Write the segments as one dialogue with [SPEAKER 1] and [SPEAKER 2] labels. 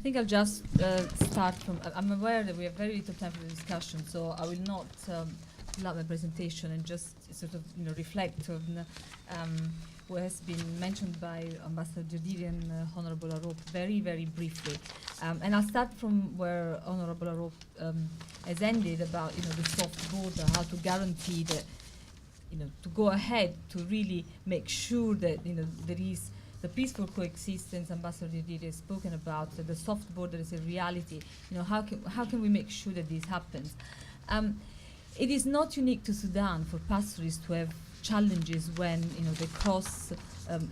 [SPEAKER 1] think I'll just start from. I'm aware that we have very little time for the discussion, so I will not fill up my presentation and just sort of reflect on what has been mentioned by Ambassador Jadiri and Honorable Arop very, very briefly. And I'll start from where Honorable Arop has ended about the soft border, how to guarantee that to go ahead to really make sure that there is the peaceful coexistence Ambassador Jadiri has spoken about, that the soft border is a reality. How can we make sure that this happens? It is not unique to Sudan for pastoralists to have challenges when they cross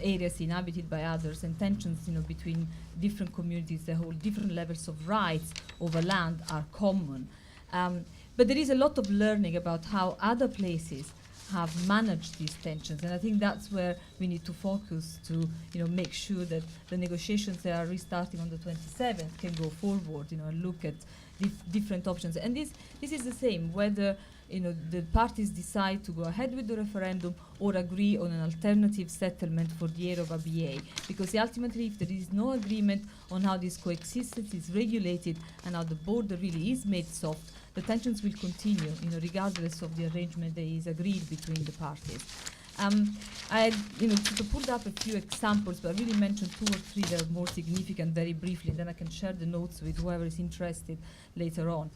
[SPEAKER 1] areas inhabited by others, and tensions between different communities that hold different levels of rights over land are common. But there is a lot of learning about how other places have managed these tensions, and I think that's where we need to focus to make sure that the negotiations that are restarting on the 27th can go forward, and look at different options. And this is the same whether the parties decide to go ahead with the referendum or agree on an alternative settlement for the area of Abyei, because ultimately if there is no agreement on how this coexistence is regulated and how the border really is made soft, the tensions will continue, regardless of the arrangement that is agreed between the parties. I sort of pulled up a few examples, but I really mentioned 2 or 3 that are more significant very briefly, and then I can share the notes with whoever is interested later on.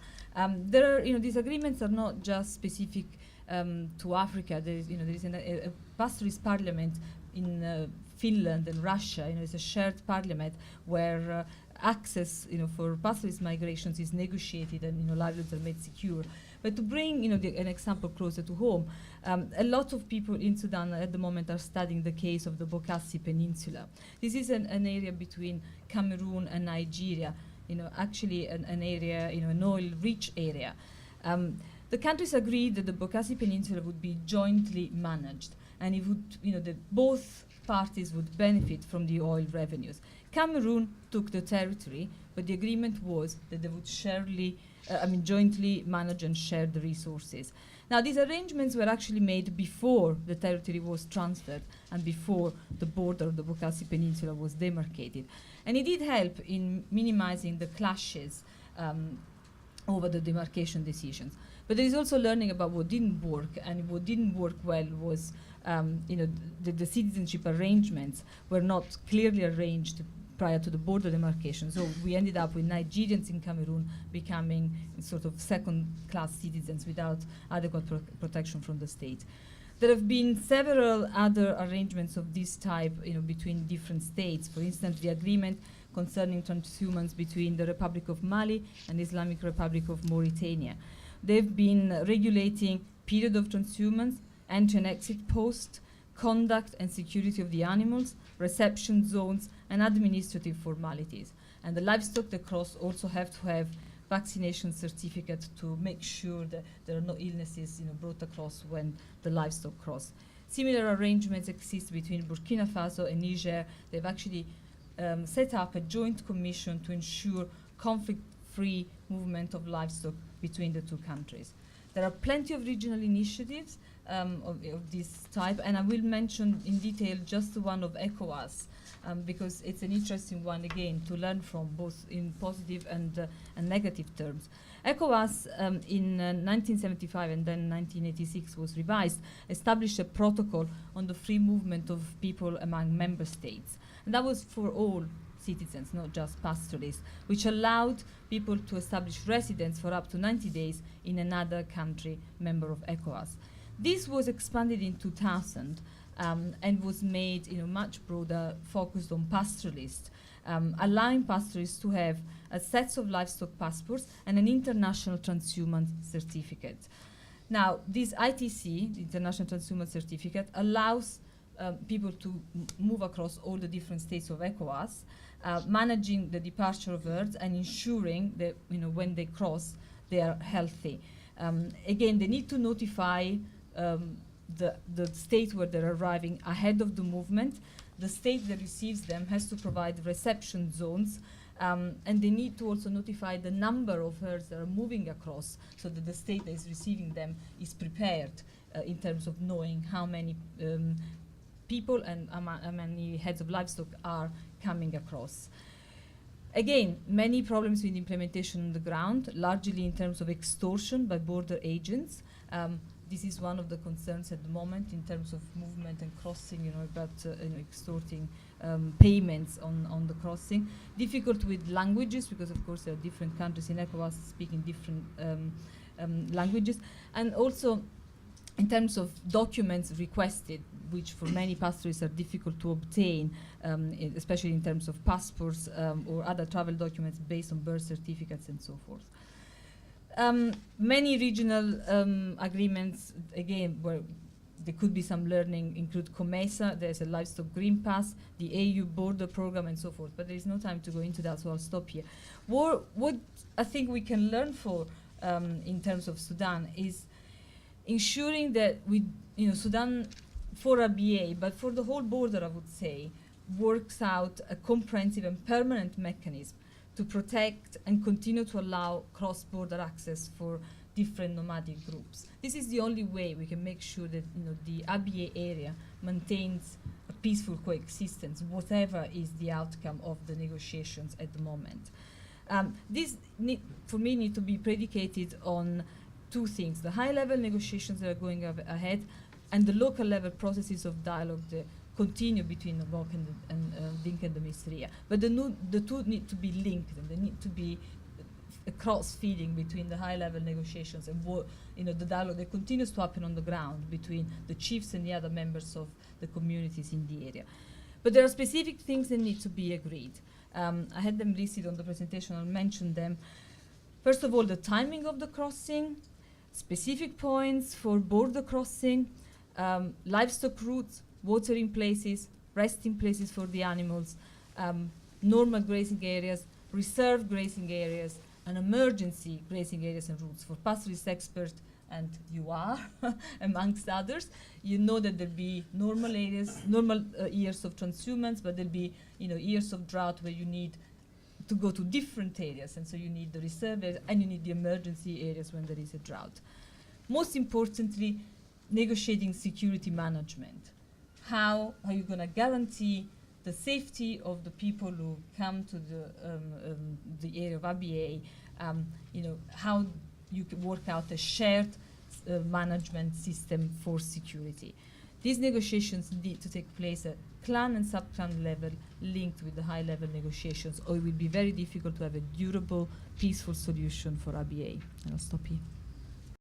[SPEAKER 1] There are, these agreements are not just specific to Africa. There is a pastoralist parliament in Finland and Russia. It's a shared parliament where access, for pastoralist migrations is negotiated and livelihoods are made secure. But to bring, an example closer to home, a lot of people in Sudan at the moment are studying the case of the Bokassi Peninsula. This is an area between Cameroon and Nigeria. Actually an area, an oil-rich area. The countries agreed that the Bokassi Peninsula would be jointly managed, and it would, that both parties would benefit from the oil revenues. Cameroon took the territory, but the agreement was that they would jointly manage and share the resources. Now, these arrangements were actually made before the territory was transferred and before the border of the Bokassi Peninsula was demarcated. And it did help in minimizing the clashes over the demarcation decisions. But there is also learning about what didn't work, and what didn't work well was, the citizenship arrangements were not clearly arranged prior to the border demarcation. So we ended up with Nigerians in Cameroon becoming sort of second-class citizens without adequate protection from the state. There have been several other arrangements of this type, between different states. For instance, the agreement concerning transhumance between the Republic of Mali and the Islamic Republic of Mauritania. They've been regulating period of transhumance, entry and exit posts, conduct and security of the animals, reception zones, and administrative formalities. And the livestock that cross also have to have vaccination certificate to make sure that there are no illnesses brought across when the livestock cross. Similar arrangements exist between Burkina Faso and Niger. They've actually set up a joint commission to ensure conflict-free movement of livestock between the 2 countries. There are plenty of regional initiatives of this type, and I will mention in detail just the one of ECOWAS, because it's an interesting one, again, to learn from, both in positive and negative terms. ECOWAS in 1975 and then 1986 was revised, established a protocol on the free movement of people among member states. And that was for all citizens, not just pastoralists, which allowed people to establish residence for up to 90 days in another country member of ECOWAS. This was expanded in 2000 and was made much broader, focused on pastoralists, allowing pastoralists to have a set of livestock passports and an international transhumance certificate. Now, this ITC, the International Transhumance Certificate, allows people to move across all the different states of ECOWAS, managing the departure of herds and ensuring that when they cross, they are healthy. Again, they need to notify the state where they're arriving ahead of the movement. The state that receives them has to provide reception zones, and they need to also notify the number of herds that are moving across, so that the state that is receiving them is prepared in terms of knowing how many people and how many heads of livestock are coming across. Again, many problems with implementation on the ground, largely in terms of extortion by border agents. This is one of the concerns at the moment in terms of movement and crossing, about extorting payments on the crossing. Difficult with languages, because of course there are different countries in ECOWAS speaking different languages. And also in terms of documents requested, which for many pastoralists are difficult to obtain, especially in terms of passports or other travel documents based on birth certificates and so forth. Many regional agreements, again, where there could be some learning, include COMESA, there's a livestock green pass, the AU border program, and so forth. But there is no time to go into that, so I'll stop here. What I think we can learn in terms of Sudan is ensuring that Sudan, for Abyei, but for the whole border, I would say, works out a comprehensive and permanent mechanism to protect and continue to allow cross-border access for different nomadic groups. This is the only way we can make sure that the Abyei area maintains a peaceful coexistence, whatever is the outcome of the negotiations at the moment. This, for me, need to be predicated on two things: the high-level negotiations that are going ahead, and the local-level processes of dialogue that continue between the Mok and Dinka and the Misriya. But the two need to be linked, and they need to be a cross-feeding between the high-level negotiations and the dialogue that continues to happen on the ground between the chiefs and the other members of the communities in the area. But there are specific things that need to be agreed. I had them listed on the presentation. I'll mention them. First of all, the timing of the crossing, specific points for border crossing, livestock routes, watering places, resting places for the animals, normal grazing areas, reserved grazing areas, and emergency grazing areas and routes. For pastoralist experts, and you are, amongst others, you know that there'll be normal areas, normal years of transhumance, but there'll be years of drought where you need to go to different areas, and so you need the reserve areas and you need the emergency areas when there is a drought. Most importantly, negotiating security management. How are you going to guarantee the safety of the people who come to the area of Abyei? How you can work out a shared management system for security. These negotiations need to take place at clan and sub-clan level, linked with the high-level negotiations, or it will be very difficult to have a durable, peaceful solution for Abyei. And I'll stop here.